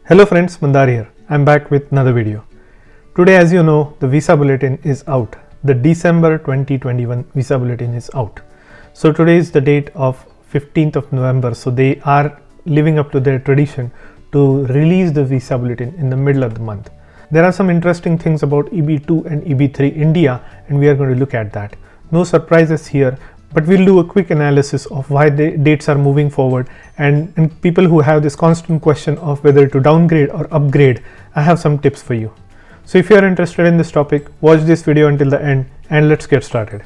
Hello friends, Mandar here. I'm back with another video. Today, as you know, the visa bulletin is out. The December 2021 visa bulletin is out. So today is the date of 15th of November. So they are living up to their tradition to release the visa bulletin in the middle of the month. There are some interesting things about EB2 and EB3 India, and we are going to look at that. No surprises here, but we'll do a quick analysis of why the dates are moving forward, and people who have this constant question of whether to downgrade or upgrade, I have some tips for you. So if you are interested in this topic, watch this video until the end and let's get started.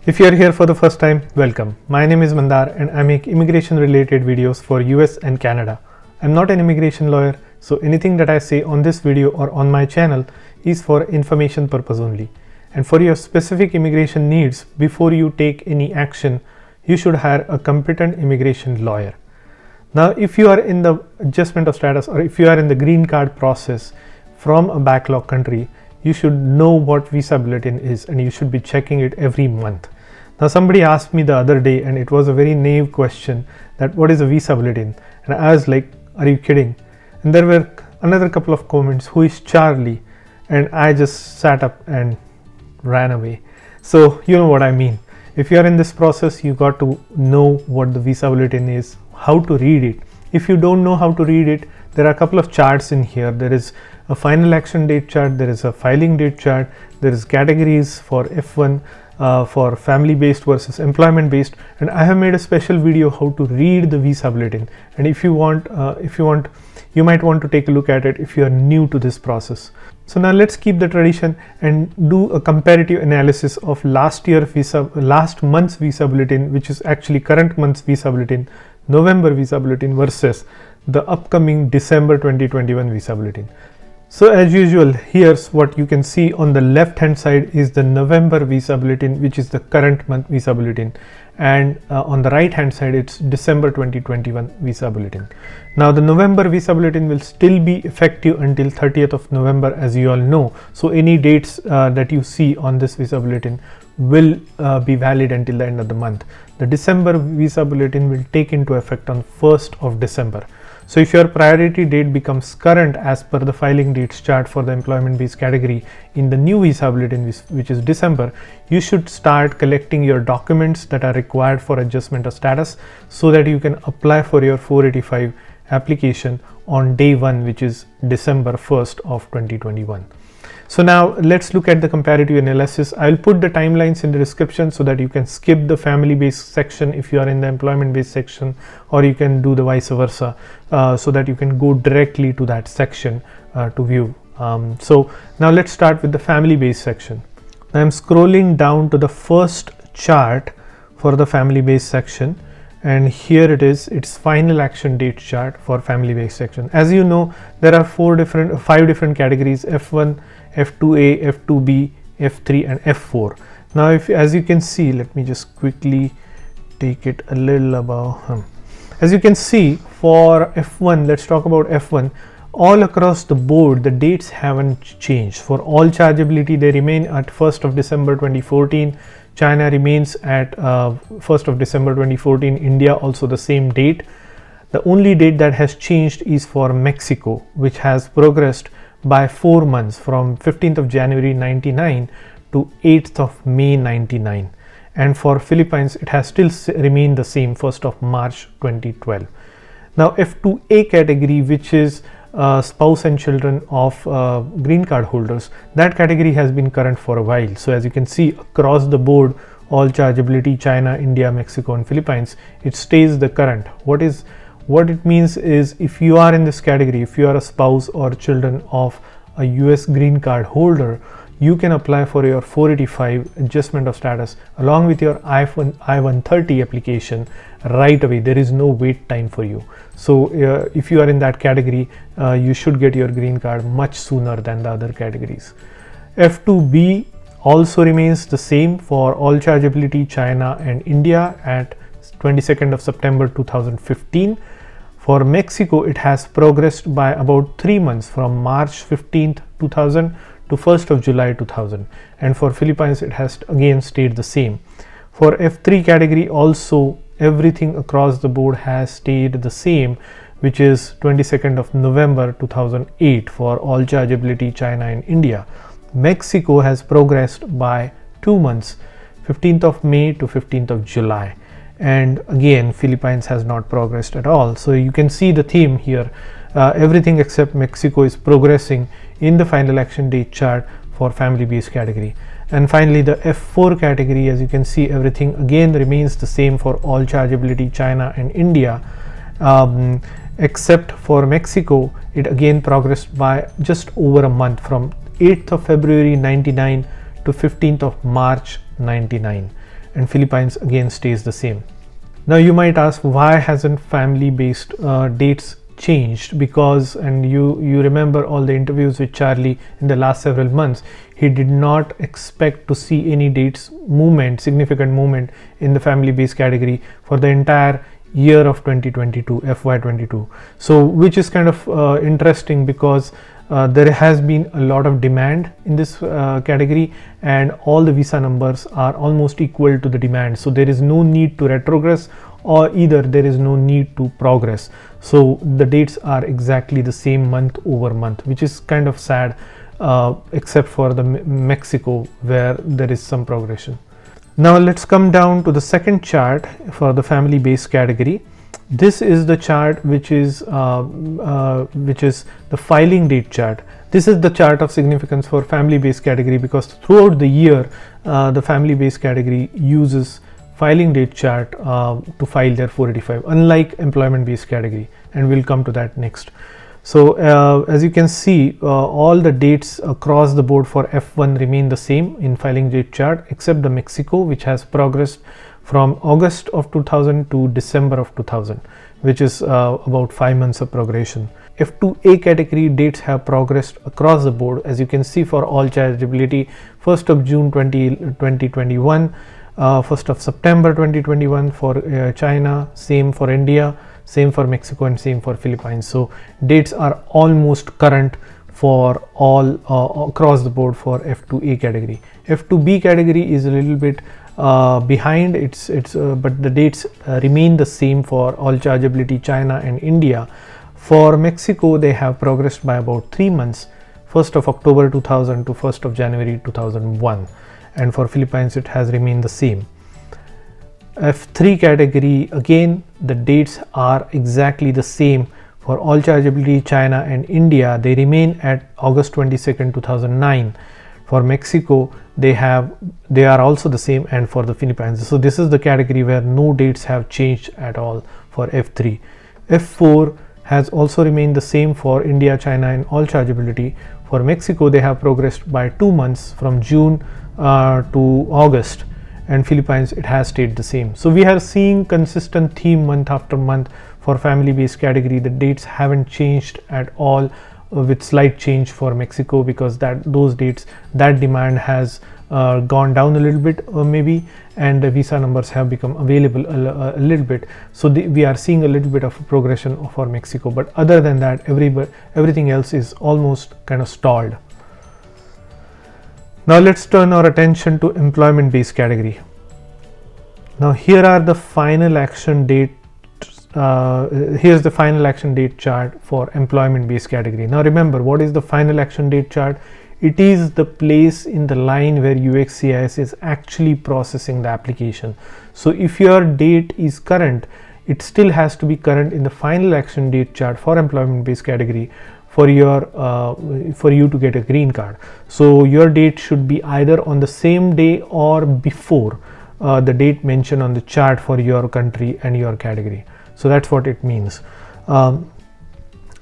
If you are here for the first time, welcome. My name is Mandar and I make immigration related videos for US and Canada. I'm not an immigration lawyer, so anything that I say on this video or on my channel is for information purpose only. And for your specific immigration needs, before you take any action, you should hire a competent immigration lawyer. Now, if you are in the adjustment of status or if you are in the green card process from a backlog country, you should know what visa bulletin is and you should be checking it every month. Now, somebody asked me the other day, and it was a very naive question, that what is a visa bulletin? And I was like, are you kidding? And there were another couple of comments, who is Charlie? And I just sat up and ran away. So you know what I mean. If you are in this process, you got to know what the visa bulletin is, how to read it. If you don't know how to read it, there are a couple of charts in here. There is a final action date chart, there is a filing date chart, there is categories for F1, for family based versus employment based, and I have made a special video how to read the visa bulletin. And if you want, you might want to take a look at it if you are new to this process. So now let's keep the tradition and do a comparative analysis of last month's visa bulletin, which is actually current month's visa bulletin, November visa bulletin versus the upcoming December 2021 visa bulletin. So as usual, here's what you can see. On the left hand side is the November visa bulletin, which is the current month visa bulletin, and on the right hand side it's December 2021 visa bulletin. Now the November visa bulletin will still be effective until 30th of November, as you all know. So any dates that you see on this visa bulletin will be valid until the end of the month. The December visa bulletin will take into effect on 1st of December. So if your priority date becomes current as per the filing dates chart for the employment based category in the new visa bulletin, which is December, you should start collecting your documents that are required for adjustment of status so that you can apply for your 485 application on day 1, which is December 1st of 2021. So now let's look at the comparative analysis. I'll put the timelines in the description so that you can skip the family based section if you are in the employment based section, or you can do the vice versa, so that you can go directly to that section to view. So now let's start with the family based section. I'm scrolling down to the first chart for the family based section, and here it is, its final action date chart for family based section. As you know, there are 5 different categories: F1, F2A, F2B, F3 and F4. Now as you can see, let me just quickly take it a little above. As you can see, for F1, let's talk about F1. All across the board, the dates haven't changed. For all chargeability, they remain at 1st of December 2014. China remains at 1st of December 2014. India also the same date. The only date that has changed is for Mexico, which has progressed by 4 months from 15th of January 99 to 8th of May 99. And for Philippines, it has still remained the same, 1st of March 2012. Now F2A category, which is spouse and children of green card holders, that category has been current for a while. So as you can see, across the board, all chargeability, China, India, Mexico and Philippines, it stays the current. What it means is, if you are in this category, if you are a spouse or children of a US green card holder, you can apply for your 485 adjustment of status along with your I-130 application right away. There is no wait time for you. So if you are in that category, you should get your green card much sooner than the other categories. F2B also remains the same for all chargeability, China and India at 22nd of September 2015. For Mexico, it has progressed by about 3 months from March 15th, 2000 to 1st of July 2000, and for Philippines it has again stayed the same. For F3 category also everything across the board has stayed the same, which is 22nd of November 2008 for all chargeability China and India. Mexico has progressed by 2 months, 15th of May to 15th of July. And again, Philippines has not progressed at all. So you can see the theme here. Everything except Mexico is progressing in the final action date chart for family based category. And finally, the F4 category, as you can see, everything again remains the same for all chargeability China and India, except for Mexico. It again progressed by just over a month, from 8th of February 99 to 15th of March 99, and Philippines again stays the same. Now you might ask, why hasn't family based dates changed? Because, and you remember all the interviews with Charlie in the last several months, he did not expect to see any dates movement, significant movement in the family based category for the entire year of 2022, FY22. So which is kind of interesting, because there has been a lot of demand in this category, and all the visa numbers are almost equal to the demand. So there is no need to retrogress, or either there is no need to progress. So the dates are exactly the same month over month, which is kind of sad, except for the Mexico, where there is some progression. Now let's come down to the second chart for the family based category. This is the chart which is the filing date chart. This is the chart of significance for family based category, because throughout the year the family based category uses filing date chart to file their 485, unlike employment based category, and we'll come to that next. So as you can see, all the dates across the board for F1 remain the same in filing date chart, except the Mexico, which has progressed from August of 2000 to December of 2000, which is about 5 months of progression. F2A category dates have progressed across the board, as you can see, for all chargeability: 1st of June 2021, 1st of September 2021 for China, same for India, same for Mexico, and same for Philippines. So dates are almost current for all across the board for F2A category. F2B category is a little bit behind, but the dates remain the same for all chargeability China and India. For Mexico, they have progressed by about 3 months, 1st of October 2000 to 1st of January 2001, and for Philippines it has remained the same. F3 category, again the dates are exactly the same for all chargeability China and India. They remain at August 22nd 2009. For Mexico, they are also the same, and for the Philippines. So this is the category where no dates have changed at all for F3. F4 has also remained the same for India, China, and all chargeability. For Mexico, they have progressed by 2 months, from June to August, and Philippines, it has stayed the same. So we are seeing consistent theme month after month for family based category. The dates haven't changed at all, with slight change for Mexico, because those dates, that demand has gone down a little bit maybe, and the visa numbers have become available a little bit. So we are seeing a little bit of progression for Mexico, but other than that, everything else is almost kind of stalled. Now let's turn our attention to employment based category. Now here are the final action date. Here's the final action date chart for employment based category. Now remember, what is the final action date chart? It is the place in the line where USCIS is actually processing the application. So if your date is current, it still has to be current in the final action date chart for employment based category for you to get a green card. So your date should be either on the same day or before the date mentioned on the chart for your country and your category. So that's what it means.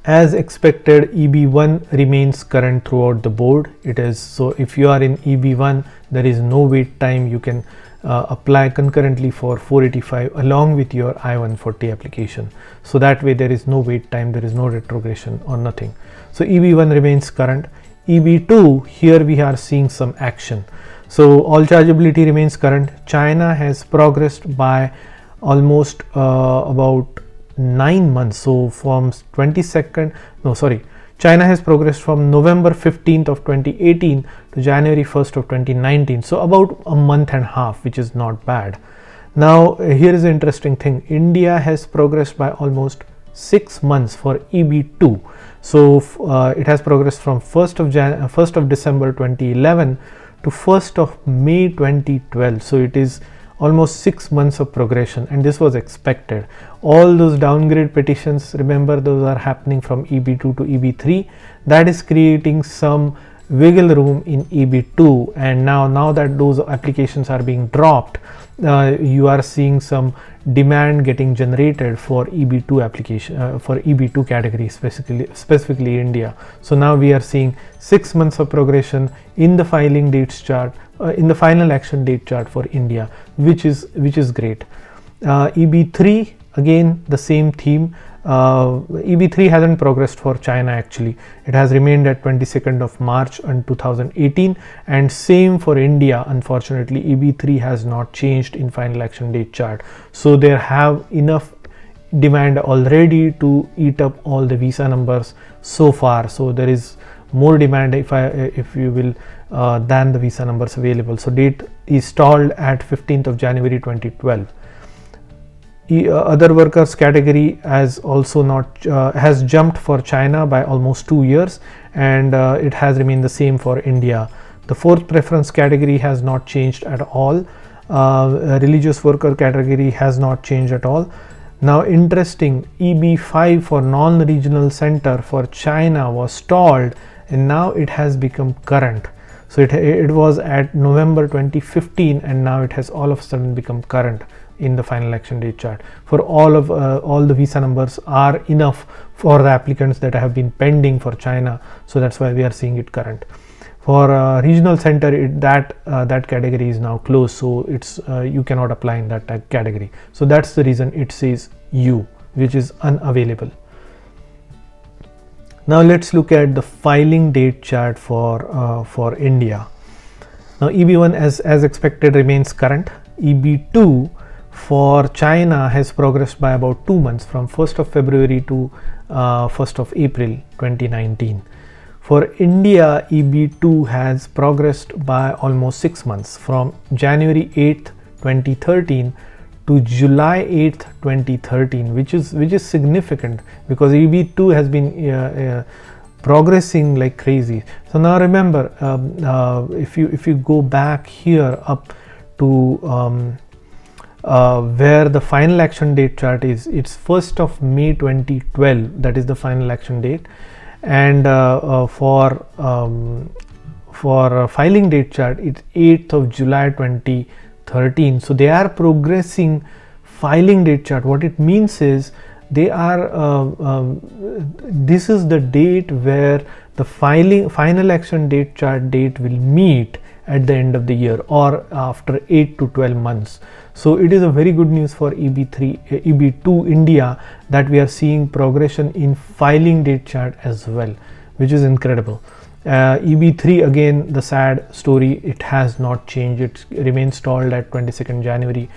As expected, EB1 remains current throughout the board. It is so if you are in EB1, there is no wait time. You can apply concurrently for 485 along with your I-140 application. So that way there is no wait time, there is no retrogression or nothing. So EB1 remains current. EB2, here we are seeing some action. So all chargeability remains current. China has progressed by almost about 9 months. So from China has progressed from November 15th of 2018 to January 1st of 2019. So about a month and a half, which is not bad. Now here is the interesting thing. India has progressed by almost 6 months for EB2. So it has progressed from 1st of December 2011 to 1st of May 2012. So it is almost 6 months of progression, and this was expected. All those downgrade petitions, remember, those are happening from EB2 to EB3. That is creating some wiggle room in EB2, and now that those applications are being dropped, you are seeing some demand getting generated for EB2 application, for EB2 category, specifically India. So now we are seeing 6 months of progression in the filing dates chart, in the final action date chart for India, which is great. EB3, again the same theme. EB3 hasn't progressed for China actually. It has remained at 22nd of March in 2018, and same for India. Unfortunately, EB3 has not changed in final action date chart. So there have enough demand already to eat up all the visa numbers so far. So there is more demand, if you will, than the visa numbers available. So date is stalled at 15th of January 2012. Other workers category has also has jumped for China by almost 2 years, and it has remained the same for India. The fourth preference category has not changed at all. Religious worker category has not changed at all. Now interesting, EB5 for non-regional center for China was stalled, and now it has become current. So it was at November 2015, and now it has all of a sudden become current in the final action date chart. For all the visa numbers are enough for the applicants that have been pending for China, so that's why we are seeing it current. For regional center, that category is now closed, so it's you cannot apply in that category. So that's the reason it says U, which is unavailable. Now let's look at the filing date chart for India. Now EB1 as expected remains current. EB2 for China has progressed by about 2 months, from 1st of February to 1st of April 2019. For India, EB2 has progressed by almost 6 months, from January 8th 2013 to July 8th 2013, which is significant, because EB2 has been progressing like crazy. So now remember, if you go back here up to where the final action date chart is, it's 1st of May 2012, that is the final action date, and for filing date chart it's 8th of July 2013. So they are progressing filing date chart. What it means is they are this is the date where the final action date chart date will meet at the end of the year, or after 8 to 12 months. So it is a very good news for EB2 India that we are seeing progression in filing date chart as well, which is incredible. EB3, again the sad story, it has not changed. It remains stalled at 22nd January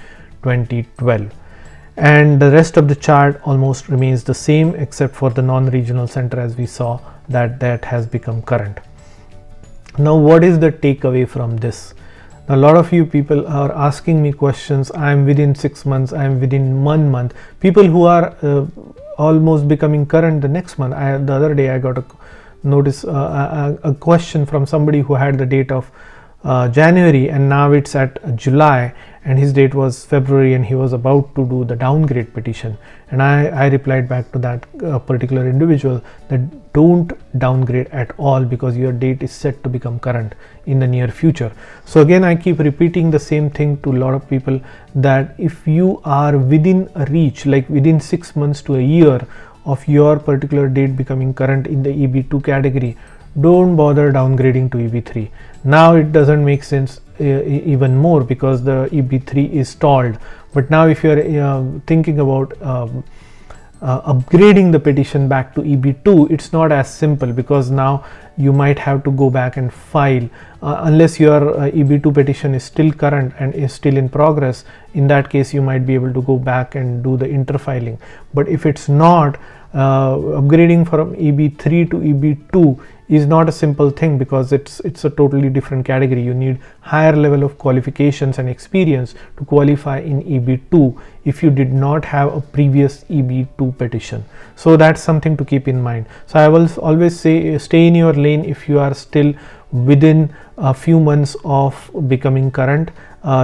2012, and the rest of the chart almost remains the same, except for the non-regional center, as we saw that has become current. Now what is the takeaway from this? A lot of you people are asking me questions. I am within 6 months, I am within 1 month. People who are almost becoming current the next month. The other day I got a question from somebody who had the date of January, and now it's at July, and his date was February, and he was about to do the downgrade petition, and I replied back to that particular individual that don't downgrade at all, because your date is set to become current in the near future. So again, I keep repeating the same thing to a lot of people, that if you are within a reach, like within 6 months to a year of your particular date becoming current in the EB2 category, don't bother downgrading to EB3. Now it doesn't make sense even more, because the EB3 is stalled. But now if you are thinking about upgrading the petition back to EB2, it's not as simple, because now you might have to go back and file, unless your EB2 petition is still current and is still in progress. In that case, you might be able to go back and do the interfiling. But if it's not, upgrading from EB3 to EB2 is not a simple thing, because it's a totally different category. You need higher level of qualifications and experience to qualify in EB2 if you did not have a previous EB2 petition. So that's something to keep in mind. So I will always say, stay in your lane if you are still within a few months of becoming current.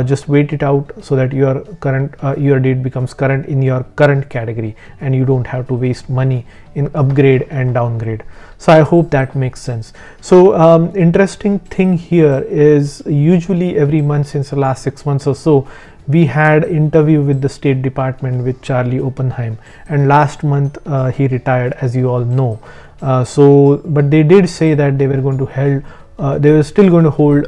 Just wait it out so that your date becomes current in your current category, and you don't have to waste money in upgrade and downgrade. So I hope that makes sense. So interesting thing here is, usually every month since the last 6 months or so, we had interview with the State Department with Charlie Oppenheim, and last month he retired, as you all know. But they did say that they were going to they were still going to hold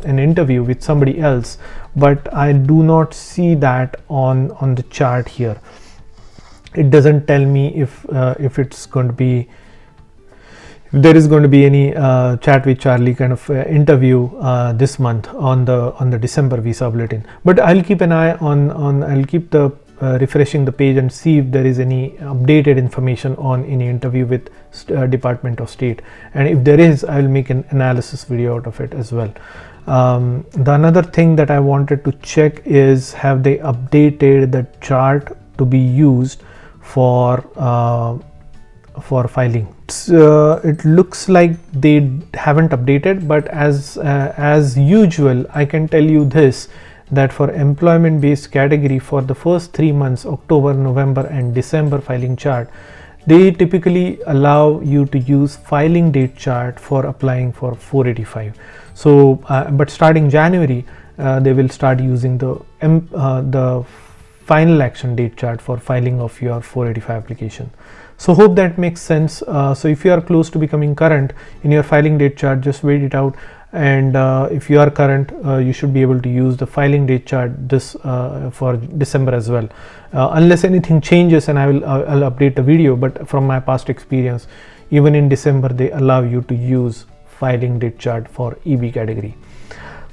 an interview with somebody else, but I do not see that on the chart here. It doesn't tell me if it's going to be, if there is going to be any chat with Charlie kind of interview this month on the December visa bulletin. But I'll keep an eye on I'll keep refreshing the page and see if there is any updated information on any interview with Department of State, and if there is, I will make an analysis video out of it as well. The another thing that I wanted to check is, have they updated the chart to be used for filing? It looks like they haven't updated, but as usual, I can tell you this, that for employment based category, for the first 3 months, October, November and December filing chart, they typically allow you to use filing date chart for applying for 485. So but starting January, they will start using the final action date chart for filing of your 485 application. So hope that makes sense. So if you are close to becoming current in your filing date chart, just wait it out, and if you are current, you should be able to use the filing date chart for December as well, unless anything changes, and I'll update the video. But from my past experience, even in December they allow you to use filing date chart for EB category.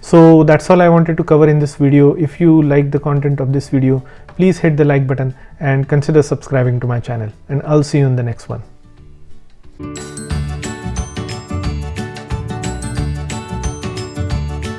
So that's all I wanted to cover in this video. If you like the content of this video, please hit the like button and consider subscribing to my channel, and I'll see you in the next one.